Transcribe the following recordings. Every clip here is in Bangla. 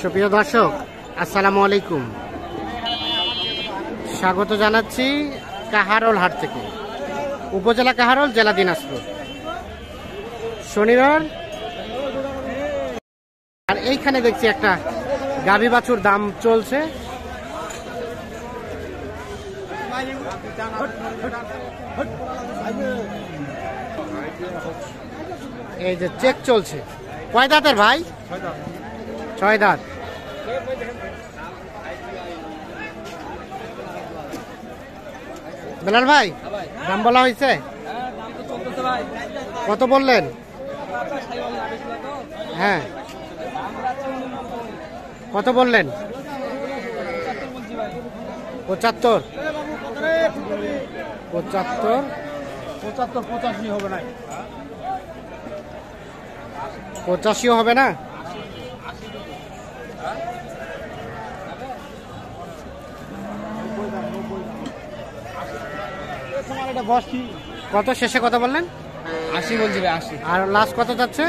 সুপ্রিয় দর্শক, আসসালামু আলাইকুম। স্বাগত জানাচ্ছি কাহারোল হাট থেকে, উপজেলা কাহারোল, জেলা দিনাজপুর। শনিবার। আর এইখানে দেখছি একটা গাভী বাছুর দাম চলছে। এই যে চেক চলছে। কয় দাঁতের ভাই? 6 দাঁত। বেলাল ভাই, দাম বলা হয়েছে? কত বললেন? হ্যাঁ, কত বললেন? 75। 75 85 হবে না। 85 হবে না? কত শেষে কত বললেন? 80 বলছি ভাই, 80। আর লাস্ট কত যাচ্ছে?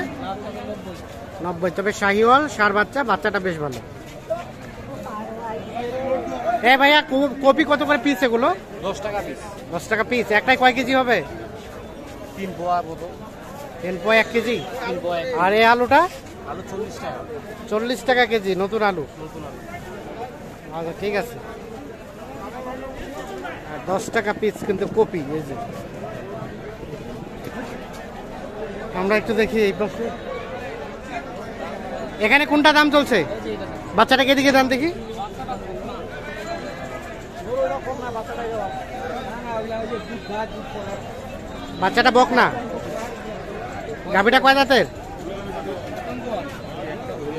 90। তবে শাহিওয়াল সার বাচ্চা, বাচ্চাটা বেশ ভালো। এ ভাইয়া, কপি কত করে পিস এগুলো? 10 টাকা পিস। 10 টাকা পিস। একটাই কয় কেজি হবে? 3 পোয়া মতো। 3 পোয়া 1 কেজি। 3 পোয়া। আর এই আলুটা? আলু 40 টাকা। 40 টাকা কেজি, নতুন আলু। নতুন আলু। আচ্ছা, ঠিক আছে। 10 টাকা পিস কিন্তু কপি। এই যে আমরা একটু দেখি এই পাশে। এখানে কোনটা দাম চলছে? বাচ্চাটাকে এদিকে দাম দেখি। বাচ্চাটা বক না? গাভীটা কয় দাঁতের?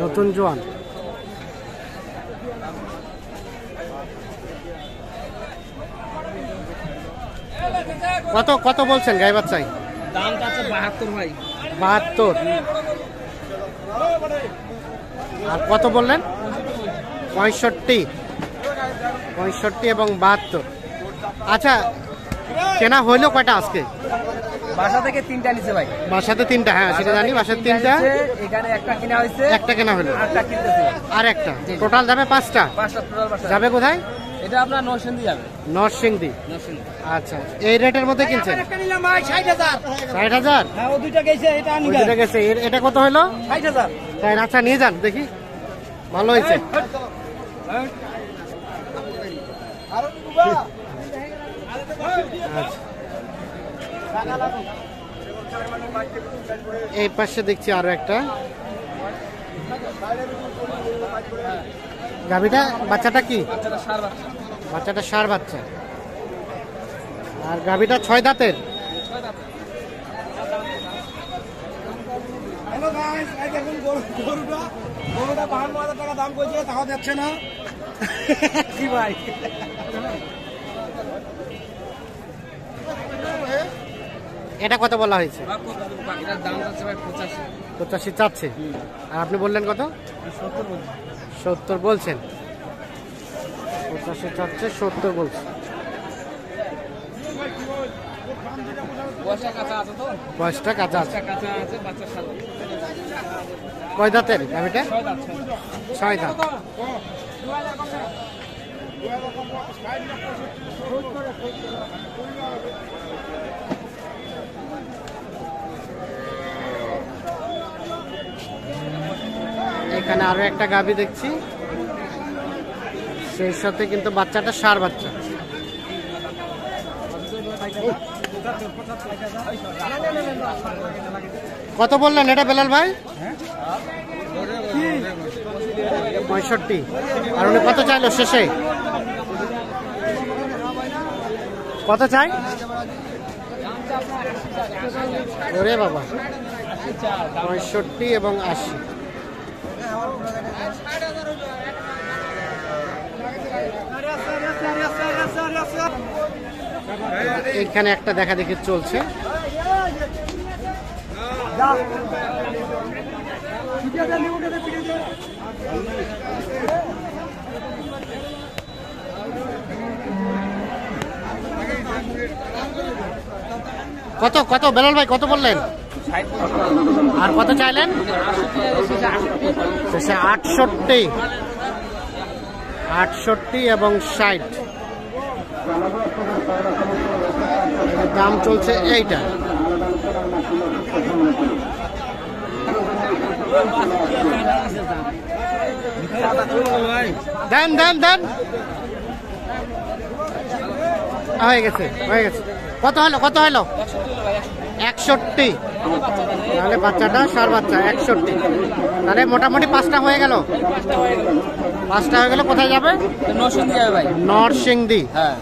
নতুন জোয়ান। কত কত বলছেন গাই বাচ্চাই? দামটা আছে 72 ভাই। 72। আর কত বললেন? 65। 65 এবং 72। আচ্ছা, কেনা হইলো কয়টা আজকে? বাসা থেকে 3টা নিছে ভাই। বাসাতে 3টা? হ্যাঁ, সেটা জানি। বাসাতে 3টা। এখানে একটা কিনা হয়েছে। একটা কেনা হলো, আরেকটা কিনতেছে। আর একটা। টোটাল যাবে 5টা। 5টা টোটাল বাসা যাবে কোথায়? এটা আপনার নরসিংদী যাবে। নরসিংদী। নরসিংদী। আচ্ছা, এই রেটের মধ্যে কিনছেন? একটা নিলাম ভাই 60,000। 60,000? হ্যাঁ, ও দুইটা গেছে, এটা আনি ওই দুটো গেছে। এটা কত হলো? 60,000। তাই? আচ্ছা, নিয়ে যান দেখি। ভালো হয়েছে। আচ্ছা, এই পাশে দেখছি আরো একটা গাভীটা। বাচ্চাটা কি? বাচ্চাটা ষাঁড় বাচ্চা। আর গাভীটা 6 দাঁতের। হ্যালো গাইস, এই দেখুন গরুটা 52,000 টাকা দাম কইছে, তাও যাচ্ছে না। কি ভাই? এটা কত বলা হয়েছে? এটার দাম যাচ্ছে ভাই 85। 85 চাচ্ছে। আর আপনি বললেন কত? 70 বলছি। 70 বলছেন। 85 চাচ্ছে, 70 বলছে। বয়সটা কাঁচা আছে তো? বয়সটা কাঁচা আছে। কাঁচা আছে, বাচ্চা সাদা। কয় দাঁতের গাভীটা? 6 দাঁত। 6 দাঁত। এখানে আরো একটা গাভী দেখছি, সেই সাথে কিন্তু বাচ্চাটা ষাঁড় বাচ্চা। কত বললেন এটা বেলাল ভাই? 65। আর উনি কত চাইলো শেষে? কত চাই? ওরে বাবা, 65 এবং 80। এখানে একটা দেখা দেখি চলছে। কত কত বেলাল ভাই কত বললেন? আর কত চাইলেন? শেষে 68, 68 এবং 60 দাম চলছে এইটা। দেন দেন দেন, হয়ে গেছে হয়ে গেছে। কত হলো কত হলো? 61। তাহলে বাচ্চাটা ষাঁড় বাচ্চা 61। তাহলে মোটামুটি 5টা হয়ে গেল। 5টা হয়ে গেল। কোথায় যাবে? নরসিংদী যাবে ভাই। নরসিংদী। হ্যাঁ।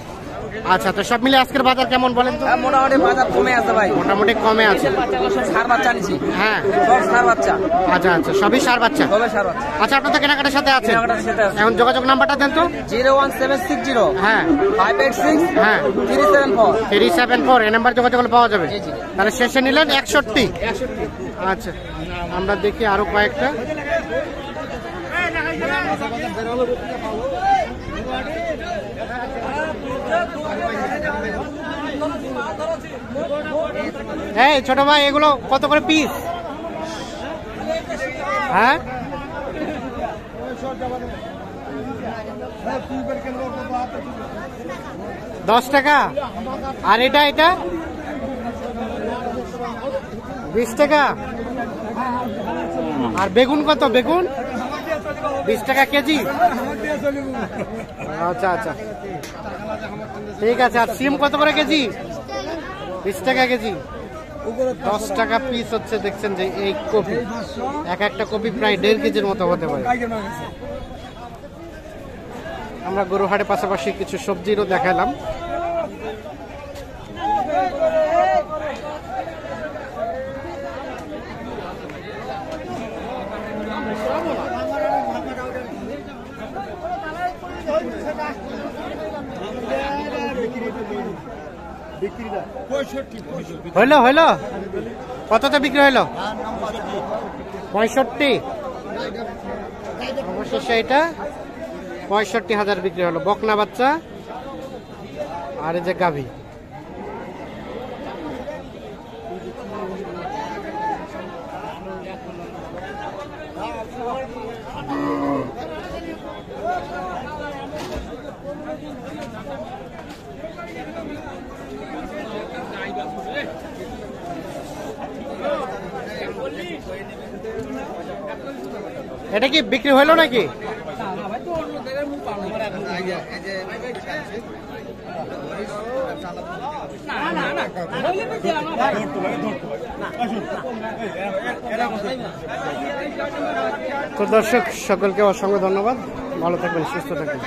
আচ্ছা, তো সব মিলে আজকের বাজার কেমন বলেন তো? মোটামুটি বাজার কমে আছে ভাই। মোটামুটি কমে আছে। সব ষাঁড় বাচ্চা নিছি। হ্যাঁ, সব ষাঁড় বাচ্চা। আচ্ছা আচ্ছা, সবই ষাঁড় বাচ্চা। সবে ষাঁড় বাচ্চা। আচ্ছা, আপনার তো কেনাকাটার সাথে আছে। কেনাকাটার সাথে আছে। এখন যোগাযোগ নাম্বারটা দেন তো। 01760 হ্যাঁ 586 হ্যাঁ 374। 374, এই নাম্বার যোগাযোগ করলে পাওয়া যাবে। জি, জি। তাহলে শেষে নিলেন 61। আচ্ছা, আমরা দেখি আরো কয়েকটা। এই ছোট ভাই, এগুলো কত করে পিস? হ্যাঁ, 10 টাকা। আর এটা এটা 20 টাকা। আর বেগুন কত? বেগুন 20 টাকা কেজি। আচ্ছা আচ্ছা, ঠিক আছে। আর সিম কত করে কেজি? 20 টাকা কেজি। 10 টাকা পিস হচ্ছে। দেখছেন যে এই কপি, এক একটা কপি প্রায় 1.5 কেজির মতো হতে পারে। আমরা গরুহাটের পাশাপাশি কিছু সবজিরও দেখালাম। হইলো হইলো, কততে বিক্রি হইলো? 65। অবশেষে এটা 65,000 বিক্রি হলো। বকনা বাচ্চা আর এই যে গাভী। এটা কি বিক্রি হলো নাকি? তো দর্শক সকলকে অসংখ্য ধন্যবাদ। ভালো থাকবেন, সুস্থ থাকবেন।